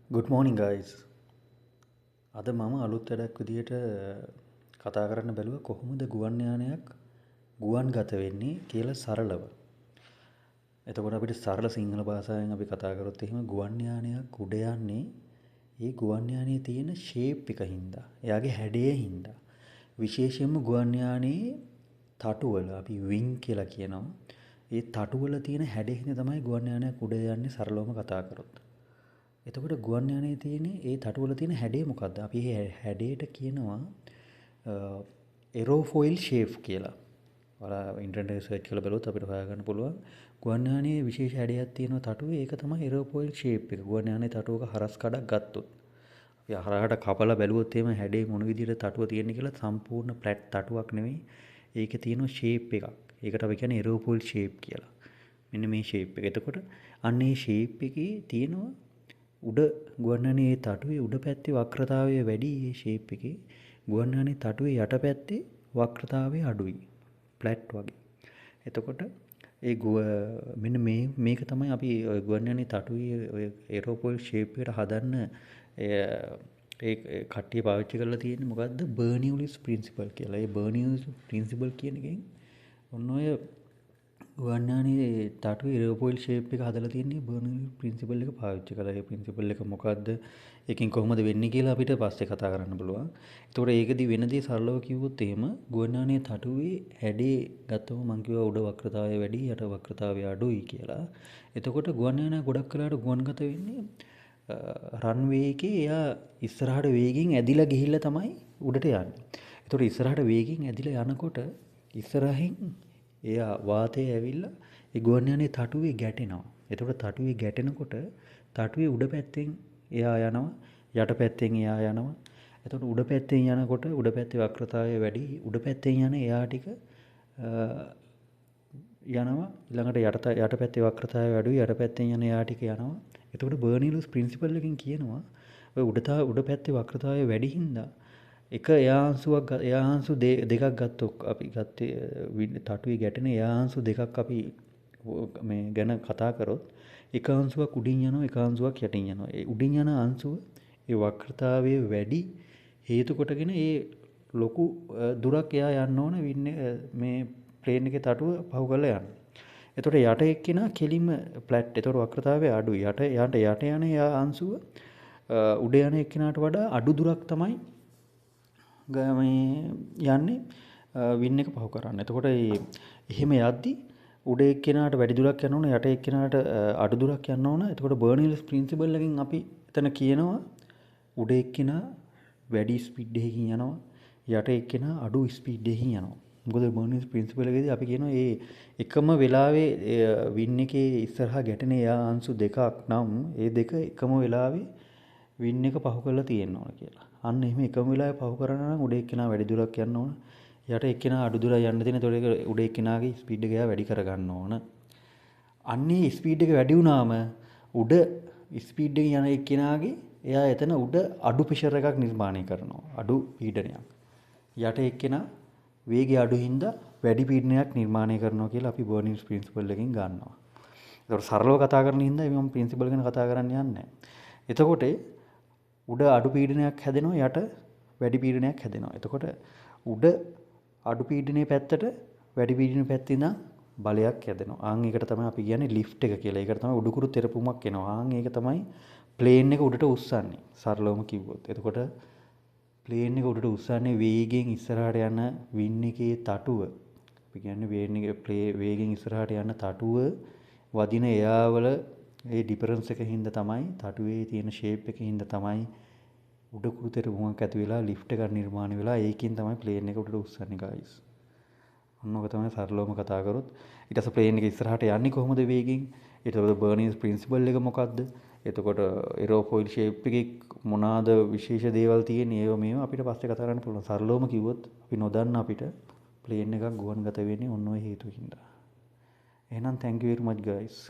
Good morning guys. අද මම අලුත් වැඩක් විදියට කතා කරන්න බැලුවා කොහොමද ගුවන් යානයක් ගුවන්ගත වෙන්නේ කියලා සරලව. එතකොට අපිට සරල සිංහල භාෂාවෙන් අපි කතා කරොත් එහෙම ගුවන් යානයක් උඩ යන්නේ ඒ ගුවන් යානයේ තියෙන ෂේප් එක හින්දා. එයාගේ හැඩය හින්දා. විශේෂයෙන්ම ගුවන් යානයේ තටුවල අපි වින් කියලා කියනවා. ඒ තටුවල තියෙන හැඩය හින්දා තමයි ගුවන් යානයක් උඩ යන්නේ සරලවම කතා කරොත්. එතකොට ගුවන් යානයේ තියෙන ඒ තටුවල තියෙන හැඩය මොකද්ද? අපි මේ හැඩයට කියනවා එරෝෆොයිල් ෂේප් කියලා. ඔයාලා ඉන්ටර්නෙට් සර්ච් කරලා බලුවොත් අපිට හොයාගන්න පුළුවන්. ගුවන් යානයේ විශේෂ හැඩයක් තියෙනවා තටුවේ. ඒක තමයි එරෝෆොයිල් ෂේප් එක. ගුවන් යානයේ තටුවක හරස් කඩක් ගත්තොත්. අපි හරහට කපලා බැලුවොත් එහෙම හැඩේ මොන විදිහට තටුව තියෙන්නේ කියලා සම්පූර්ණ ෆ්ලැට් තටුවක් නෙවෙයි. ඒකේ තියෙන ෂේප් එකක්. ඒකට අපි කියන්නේ එරෝෆොයිල් ෂේප් කියලා. මෙන්න මේ ෂේප් එක. එතකොට අන්න ඒ ෂේප් එකේ තියෙනවා උඩ ගුවන් යානයේ තටුවේ උඩ පැත්තේ වක්‍රතාවය වැඩි ඒ ෂේප් එකේ. ගුවන් යානයේ තටුවේ යට පැත්තේ වක්‍රතාවය අඩුයි. ෆ්ලැට් වගේ. එතකොට ඒ මෙන්න මේක තමයි අපි ගුවන් යානයේ තටුවේ ඔය එරෝෆොයිල් ෂේප් එකට හදන්න ඒ කට්ටිය පාවිච්චි කරලා තියෙන්නේ මොකද්ද? බර්නියුලිස් ප්‍රින්සිපල් කියලා. ඒ බර්නියුලිස් ප්‍රින්සිපල් කියන එකෙන් ඔන්න ඔය ගුවන් යානයේ තටුවේ එරෝෆොයිල් ෂේප් එක හදලා තියෙන්නේ බර්නියුලිස් ප්‍රින්සිපල් එක පාවිච්චි කරලා. ඒ ප්‍රින්සිපල් එක මොකද්ද? ඒකෙන් කොහොමද වෙන්නේ කියලා අපිට පස්සේ කතා කරන්න පුළුවන්. ඒතකොට ඒකෙදි වෙන දේ සරලව කිව්වොත් එහෙම ගුවන් යානයේ තටුවේ හැඩේ ගත්තම මං කිව්වා උඩ වක්‍රතාවය වැඩි යට වක්‍රතාවය අඩුයි කියලා. එතකොට ගුවන් යානය ගොඩක් වෙලාවට ගුවන්ගත වෙන්නේ රන්වේ එකේ එයා ඉස්සරහට වේගෙන් ඇදිලා ගිහිල්ලා තමයි උඩට යන්නේ. ඒතකොට ඉස්සරහට වේගෙන් ඇදිලා යනකොට ඉස්සරහින් එයා වාතය ඇවිල්ලා ඒ ගුවන් යානයේ තටුවේ ගැටෙනවා. එතකොට තටුවේ ගැටෙනකොට තටුවේ උඩ පැත්තෙන් එයා යනවා යට පැත්තෙන් එයා යනවා. එතකොට උඩ පැත්තෙන් යනකොට උඩ පැත්තේ වක්‍රතාවය වැඩි උඩ පැත්තෙන් යන එයා ටික යනවා ඊළඟට යට පැත්තේ වක්‍රතාවය අඩුයි යට පැත්තෙන් යන එයා ටික යනවා. එතකොට බර්නියුලිස් ප්‍රින්සිපල් එකෙන් කියනවා ඔය උඩ පැත්තේ වක්‍රතාවය වැඩි හින්දා එක එයාංශු දෙකක් ගත්තොත් අපි ගත්තේ තටුවේ ගැටෙන එයාංශු දෙකක් අපි මේ ගැන කතා කරොත් එක අංශුවක් උඩින් යනවා එක අංශුවක් යටින් යනවා. ඒ උඩින් යන අංශුව ඒ වක්‍රතාවයේ වැඩි හේතු කොටගෙන ඒ ලොකු දුරක් එයා යන්න ඕන මේ ප්ලේන් එකේ තටුව පහු කරලා යන්න. එතකොට යට එක්කිනා කෙලින්ම ෆ්ලැට්. එතකොට වක්‍රතාවය අඩුයි. යට යන එයා අංශුව උඩ යන එක්කිනාට වඩා අඩු දුරක් තමයි මේ යන්නේ වින් එක පහු කරන්න. එතකොට එහෙම යද්දි උඩ එක්කෙනාට වැඩි දුරක් යන්න ඕන යට එක්කෙනාට අඩු දුරක් යන්න ඕන. එතකොට බර්නියුලිස් ප්‍රින්සිපල් එකෙන් අපි එතන කියනවා උඩ එක්කෙනා වැඩි ස්පීඩ් එකකින් යනවා යට එක්කෙනා අඩු ස්පීඩ් එකකින් යනවා. මොකද බර්නියුලිස් ප්‍රින්සිපල් එකේදී අපි කියනවා මේ එකම වෙලාවේ වින් එකේ ඉස්සරහා ගැටෙන යා අංශු දෙකක් නම් ඒ දෙක එකම වෙලාවේ වින් එක පහු කරලා තියෙන්න ඕන කියලා. අන්න එහෙම එකම වෙලාවේ පහු කරනවා නම් උඩ එක්කෙනා වැඩි දුරක් යන්න ඕන යට එක්කෙනා අඩු දුරක් යන්න තියෙන. ඒතකොට ඒක උඩ එක්කෙනාගේ ස්පීඩ් එක වැඩි කරගන්න ඕන. අන්නේ ස්පීඩ් එක වැඩි වුණාම උඩ ස්පීඩ් එකෙන් යන එක්කෙනාගේ එයා එතන උඩ අඩු ප්‍රෙෂර් එකක් නිර්මාණය කරනවා. අඩු පීඩනයක්. යට එක්කෙනා වේගය අඩු හින්දා වැඩි පීඩනයක් නිර්මාණය කරනවා කියලා අපි බර්නියුලිස් ප්‍රින්සිපල් එකෙන් ගන්නවා. ඒතකොට සරලව කතා කරන හින්දා මම ප්‍රින්සිපල් ගැන කතා කරන්න යන්නේ නැහැ. එතකොට උඩ අඩු පීඩනයක් හැදෙනවා යට වැඩි පීඩනයක් හැදෙනවා. එතකොට උඩ අඩු පීඩනයේ පැත්තට වැඩි පීඩනයේ පැත්තේ ඉඳන් බලයක් හැදෙනවා. ආන් ඒකට තමයි අපි කියන්නේ ලිෆ්ට් එක කියලා. ඒකට තමයි උඩුකුරු තෙරපුමක් එනවා. ආන් ඒක තමයි ප්ලේන් එක උඩට උස්සන්නේ. සරලවම කිව්වොත්. එතකොට ප්ලේන් එක උඩට උස්සන්නේ වේගෙන් ඉස්සරහට යන වින් එකේ තටුව. අපි කියන්නේ වේගෙන් ඉස්සරහට යන තටුව වදින එයාවල ඒ ඩිෆරන්ස් එක හින්දා තමයි තටුවේ තියෙන ෂේප් එක හින්දා තමයි උඩකුරු තෙරපුමක් ඇති වෙලා ලිෆ්ට් එකක් නිර්මාණය වෙලා ඒකෙන් තමයි ප්ලේන් එක උඩට උස්සන්නේ ගයිස්. ඔන්න ඔක තමයි සරලවම කතා කරොත්. ඊට පස්සේ ප්ලේන් එක ඉස්සරහට යන්නේ කොහොමද වේගෙන්? ඊට පස්සේ බර්නියුලිස් ප්‍රින්සිපල් එක මොකද්ද? එතකොට එරෝෆොයිල් ෂේප් එකේ මොනවාද විශේෂ දේවල් තියෙන්නේ? ඒව මේව අපිට පස්සේ කතා කරන්න පුළුවන්. සරලවම කිව්වොත් අපි නොදන්න අපිට ප්ලේන් එකක් ගුවන්ගත වෙන්නේ ඔන්න ඔය හේතු හින්දා. එහෙනම් thank you very much guys.